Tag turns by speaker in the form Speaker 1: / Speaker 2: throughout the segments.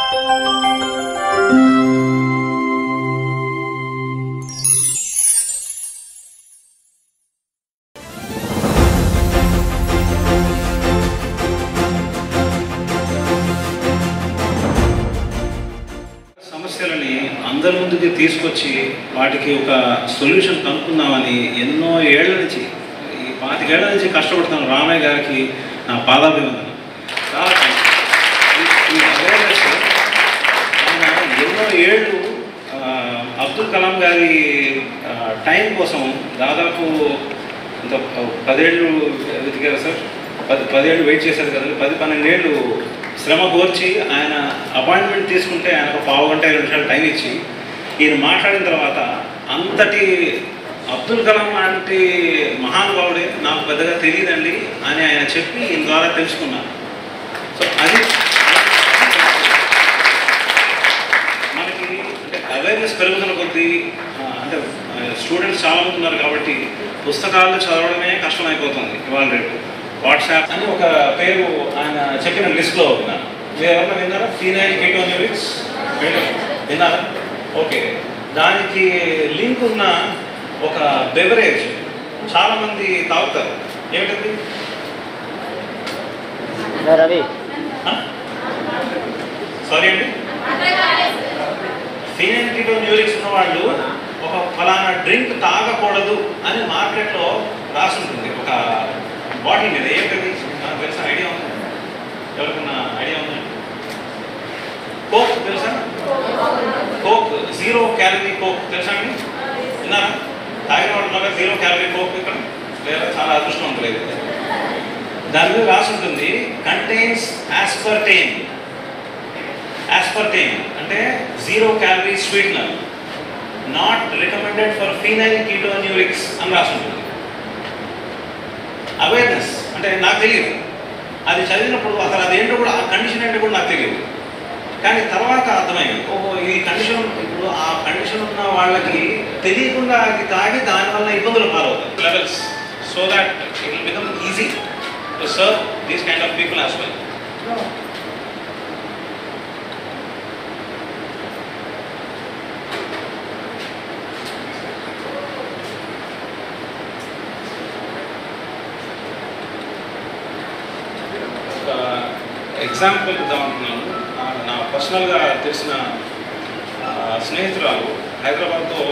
Speaker 1: సమస్యలని అందరి ముందుకి తీసుకొచ్చి వాటికి ఒక సొల్యూషన్ కనుక్కుందామని ఎన్నో ఏళ్ల నుంచి ఈ 25 ఏళ్ల నుంచి కష్టపడుతున్నాను. రామయ్య గారికి నా పాదాభివందనం. చాలా ఆయన ఎన్నో ఏళ్ళు అబ్దుల్ కలాం గారి టైం కోసం దాదాపు ఇంత 10 ఏళ్ళు వెతికారు సార్. 10 ఏళ్ళు వెయిట్ చేశారు కదా. 10-12 ఏళ్ళు శ్రమ కోర్చి ఆయన అపాయింట్మెంట్ తీసుకుంటే ఆయన ఒక 1/2 గంట 2 నిమిషాలు టైం ఇచ్చి ఈయన మాట్లాడిన తర్వాత అంతటి అబ్దుల్ కలాం లాంటి మహానుభావుడే నాకు పెద్దగా తెలియదండి అని ఆయన చెప్పి ఈయన ద్వారా తెలుసుకున్నాను. సో అది మనకి అంటే అవేర్నెస్ పెరుగుతున్న కొద్దీ అంటే స్టూడెంట్స్ చాలామంది ఉన్నారు కాబట్టి పుస్తకాలు చదవడమే కష్టమైపోతుంది ఇవాళ రేపు. వాట్సాప్ అని ఒక పేరు ఆయన చెప్పిన లిస్ట్లో ఉన్నాను. మీరు ఎవరైనా విన్నారా? ఫీనైల్ కీటోన్యూరిక్స్ విన్నారా? ఓకే, దానికి లింక్ ఉన్న ఒక బెవరేజ్ చాలామంది తాగుతారు. ఏమిటది? సారీ అండి, ఫీనైల్ కీటోన్యూరిక్స్ ఉన్న వాళ్ళు ఒక ఫలానా డ్రింక్ తాగకూడదు అని మార్కెట్లో రాసి ఉంటుంది ఒక బాటిల్ మీద. ఏంటది నాకు తెలుసా? ఐడియా ఉంది? ఎవరికన్నా ఐడియా ఉందా? కోక్ తెలుసా? కోక్ 0 క్యాలరీ కోక్ తెలుసా అండి? విన్నారా? తాగిన వాళ్ళు 0 క్యాలరీ కోక్ ఇక్కడ లేదా చాలా అదృష్టవంతులేదు. దాని మీద రాసి ఉంటుంది కంటైన్స్ ఆస్పర్టేన్. ఆస్పర్టేన్ అంటే 0 calorie sweetener, not recommended for phenylketonurics అని రాసి ఉంటుంది. అవేర్నెస్ అంటే నాకు తెలియదు. అది చదివినప్పుడు అసలు అదేంటో కూడా ఆ కండిషన్ ఏంటో కూడా నాకు తెలియదు. కానీ తర్వాత అర్థమైంది, ఓహో ఈ కండిషన్, ఇప్పుడు ఆ కండిషన్ ఉన్న వాళ్ళకి తెలియకుండా అది తాగి దానివల్ల ఇబ్బందులు పాలవుతాయి levels. So that it will become easy to serve these kind of people as well. Example ఇద్దామంటున్నాను. నా పర్సనల్గా తెలిసిన స్నేహితురాలు హైదరాబాద్లో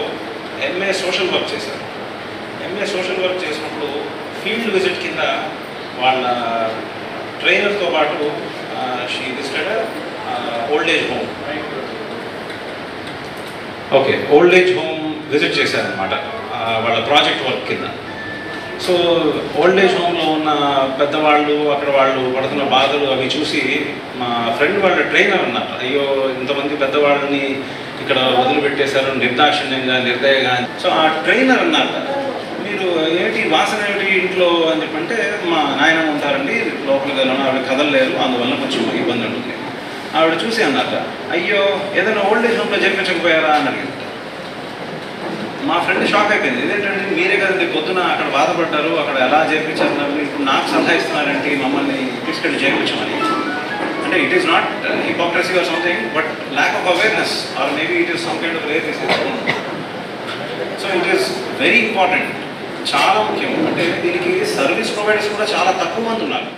Speaker 1: ఎంఏ సోషల్ వర్క్ చేశారు. ఎంఏ సోషల్ వర్క్ చేసినప్పుడు ఫీల్డ్ విజిట్ కింద వాళ్ళ ట్రైనర్తో పాటు she visited old age home. Okay, old age home visit చేశారనమాట వాళ్ళ ప్రాజెక్ట్ వర్క్ కింద. సో ఓల్డ్ ఏజ్ హోమ్లో ఉన్న పెద్దవాళ్ళు అక్కడ వాళ్ళు పడుతున్న బాధలు అవి చూసి మా ఫ్రెండ్ వాళ్ళ ట్రైనర్ అన్నారు, అయ్యో ఇంతమంది పెద్దవాళ్ళని ఇక్కడ వదిలిపెట్టేశారు నిర్దాక్షిణ్యంగా నిర్దయగా. సో ఆ ట్రైనర్ అన్నారు, మీరు ఏమిటి వాసన ఏమిటి ఇంట్లో అని చెప్పంటే, మా నాయనమ్మ ఉంటారండి లోపలికి వెళ్ళను, ఆవిడ కదలలేరు, అందువల్ల కొంచెం ఇబ్బంది ఉంటుంది. ఆవిడ చూసి అన్నారు, అయ్యో ఏదైనా ఓల్డ్ ఏజ్ హోమ్లో చేర్పించకపోయారా అని అడిగింది. మా ఫ్రెండ్ షాక్ అయిపోయింది, ఇదేంటంటే మీరే కదండి పొద్దున అక్కడ బాధపడ్డారు, అక్కడ ఎలా చేర్పించారు, ఇప్పుడు నాకు సలహా ఇస్తున్నారంటే మమ్మల్ని తీసుకెళ్ళి చేర్పించమని. అంటే it is not hypocrisy or something, but lack of awareness or maybe it is some kind of rare disease. So it is very important, చాలా ముఖ్యం. అంటే దీనికి సర్వీస్ ప్రొవైడర్స్ కూడా చాలా తక్కువ మంది ఉన్నారు.